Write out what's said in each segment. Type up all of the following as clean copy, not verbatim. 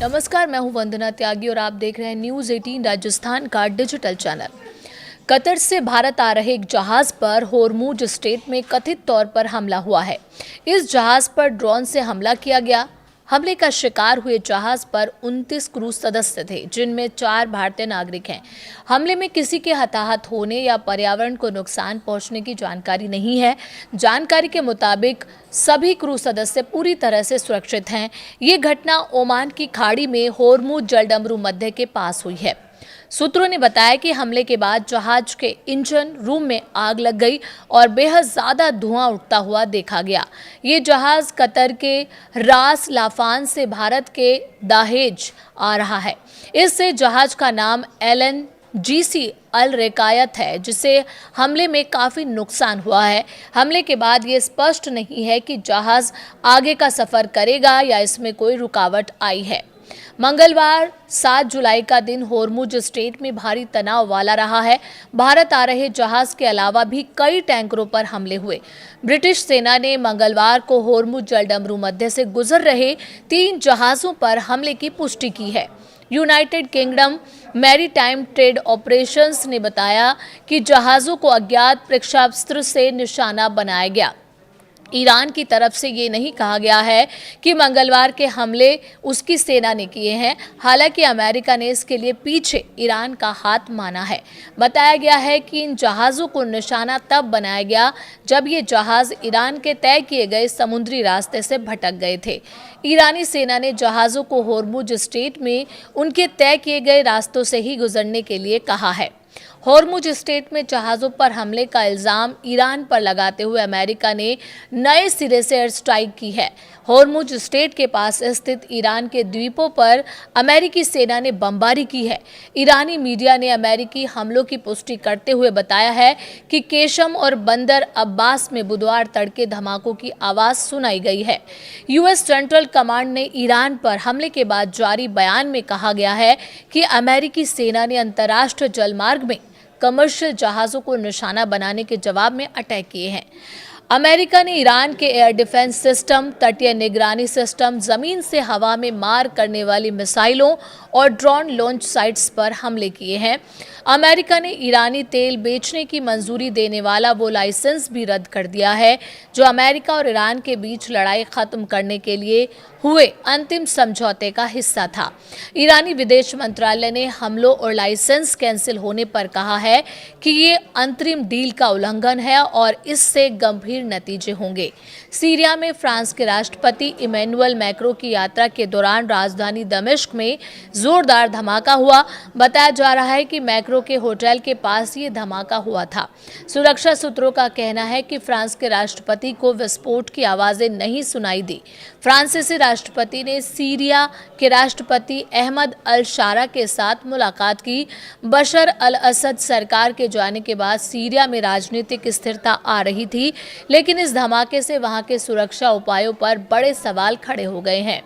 नमस्कार, मैं हूं वंदना त्यागी और आप देख रहे हैं न्यूज़ 18 राजस्थान का डिजिटल चैनल। कतर से भारत आ रहे एक जहाज पर होर्मुज स्ट्रेट में कथित तौर पर हमला हुआ है। इस जहाज पर ड्रोन से हमला किया गया। हमले का शिकार हुए जहाज पर 29 क्रू सदस्य थे, जिनमें 4 भारतीय नागरिक हैं। हमले में किसी के हताहत होने या पर्यावरण को नुकसान पहुंचने की जानकारी नहीं है। जानकारी के मुताबिक सभी क्रू सदस्य पूरी तरह से सुरक्षित हैं। ये घटना ओमान की खाड़ी में होर्मुज जलडमरू मध्य के पास हुई है। सूत्रों ने बताया कि हमले के बाद जहाज के इंजन रूम में आग लग गई और बेहद ज्यादा धुआं उठता हुआ देखा गया। ये जहाज कतर के रास लाफान से भारत के दाहेज आ रहा है। इससे जहाज का नाम LNGC अल रेकायत है, जिसे हमले में काफी नुकसान हुआ है। हमले के बाद ये स्पष्ट नहीं है कि जहाज आगे का सफर करेगा या इसमें कोई रुकावट आई है। मंगलवार 7 जुलाई का दिन होर्मुज स्ट्रेट में भारी तनाव वाला रहा है। भारत आ रहे जहाज के अलावा भी कई टैंकरों पर हमले हुए। ब्रिटिश सेना ने मंगलवार को होर्मुज जलडमरू मध्य से गुजर रहे 3 जहाजों पर हमले की पुष्टि की है। United kingdom maritime trade operations ने बताया कि जहाजों को अज्ञात प्रक्षेपास्त्र से निशाना बनाया गया। ईरान की तरफ से ये नहीं कहा गया है कि मंगलवार के हमले उसकी सेना ने किए हैं। हालांकि अमेरिका ने इसके लिए पीछे ईरान का हाथ माना है। बताया गया है कि इन जहाज़ों को निशाना तब बनाया गया जब ये जहाज़ ईरान के तय किए गए समुद्री रास्ते से भटक गए थे। ईरानी सेना ने जहाज़ों को होर्मुज स्ट्रेट में उनके तय किए गए रास्तों से ही गुजरने के लिए कहा है। होर्मुज स्ट्रेट में जहाज़ों पर हमले का इल्ज़ाम ईरान पर लगाते हुए अमेरिका ने नए सिरे से एयर स्ट्राइक की है। होर्मुज स्ट्रेट के पास स्थित ईरान के द्वीपों पर अमेरिकी सेना ने बमबारी की है। ईरानी मीडिया ने अमेरिकी हमलों की पुष्टि करते हुए बताया है कि केशम और बंदर अब्बास में बुधवार तड़के धमाकों की आवाज़ सुनाई गई है। यूएस सेंट्रल कमांड ने ईरान पर हमले के बाद जारी बयान में कहा गया है कि अमेरिकी सेना ने अंतर्राष्ट्रीय जलमार्ग में कमर्शियल जहाज़ों को निशाना बनाने के जवाब में अटैक किए हैं। अमेरिका ने ईरान के एयर डिफेंस सिस्टम, तटीय निगरानी सिस्टम, जमीन से हवा में मार करने वाली मिसाइलों और ड्रोन लॉन्च साइट्स पर हमले किए हैं। अमेरिका ने ईरानी तेल बेचने की मंजूरी देने वाला वो लाइसेंस भी रद्द कर दिया है जो अमेरिका और ईरान के बीच लड़ाई खत्म करने के लिए हुए अंतिम समझौते का हिस्सा था। ईरानी विदेश मंत्रालय ने हमलों और लाइसेंस कैंसिल होने पर कहा है कि ये अंतरिम डील का उल्लंघन है और इससे गंभीर नतीजे होंगे। सीरिया में फ्रांस के राष्ट्रपति इमैनुअल मैक्रों की यात्रा के दौरान राजधानी दमिश्क में जोरदार धमाका हुआ। बताया जा रहा है कि मैक्रों के होटल के पास ये धमाका हुआ था। सुरक्षा सूत्रों का कहना है कि फ्रांस के राष्ट्रपति को विस्फोट की आवाजें नहीं सुनाई दी। फ्रांसीसी राष्ट्रपति ने सीरिया के राष्ट्रपति अहमद अल शारा के साथ मुलाकात की। बशर अल असद सरकार के जाने के बाद सीरिया में राजनीतिक स्थिरता आ रही थी, लेकिन इस धमाके से वहां के सुरक्षा उपायों पर बड़े सवाल खड़े हो गए हैं।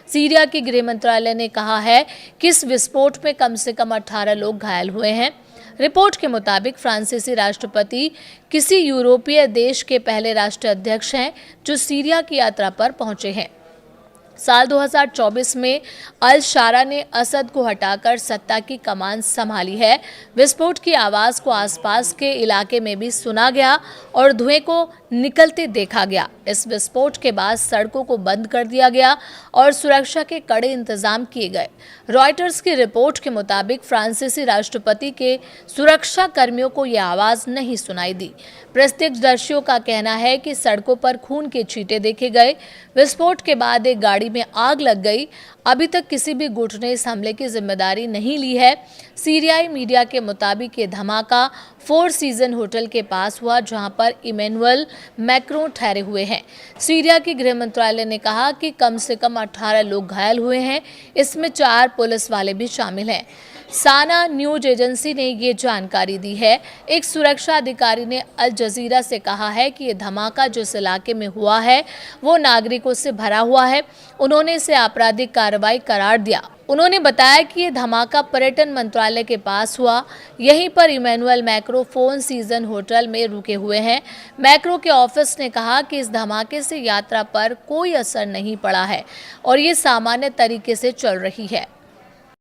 सीरिया के गृह मंत्रालय ने कहा है कि इस विस्फोट में कम से कम 18 लोग घायल हुए हैं। रिपोर्ट के मुताबिक फ्रांसीसी राष्ट्रपति किसी यूरोपीय देश के पहले राष्ट्राध्यक्ष हैं जो सीरिया की यात्रा पर पहुंचे हैं। साल 2024 में अल शारा ने असद को हटाकर सत्ता की कमान संभाली है। विस्फोट की आवाज़ को आसपास के इलाके में भी सुना गया और धुएं को निकलते देखा गया। इस विस्फोट के बाद सड़कों को बंद कर दिया गया और सुरक्षा के कड़े इंतजाम किए गए। रॉयटर्स की रिपोर्ट के मुताबिक फ्रांसीसी राष्ट्रपति के सुरक्षा कर्मियों को यह आवाज़ नहीं सुनाई दी। प्रत्यक्षदर्शियों का कहना है कि सड़कों पर खून के छींटे देखे गए। विस्फोट के बाद एक गाड़ी में आग लग गई। अभी तक किसी भी गुट ने इस हमले की जिम्मेदारी नहीं ली है। सीरियाई मीडिया के मुताबिक ये धमाका 4 सीजन होटल के पास हुआ, जहां पर इमैनुअल मैक्रों ठहरे हुए हैं। सीरिया के गृह मंत्रालय ने कहा कि कम से कम 18 लोग घायल हुए हैं, इसमें 4 पुलिस वाले भी शामिल हैं। साना न्यूज एजेंसी ने ये जानकारी दी है। एक सुरक्षा अधिकारी ने अल जजीरा से कहा है कि ये धमाका जिस इलाके में हुआ है वो नागरिकों से भरा हुआ है। उन्होंने इसे आपराधिक कार्रवाई करार दिया। उन्होंने बताया कि ये धमाका पर्यटन मंत्रालय के पास हुआ। यहीं पर Emmanuel Macron four seasons hotel में रुके हुए हैं। मैक्रो के ऑफिस ने कहा कि इस धमाके से यात्रा पर कोई असर नहीं पड़ा है और ये सामान्य तरीके से चल रही है।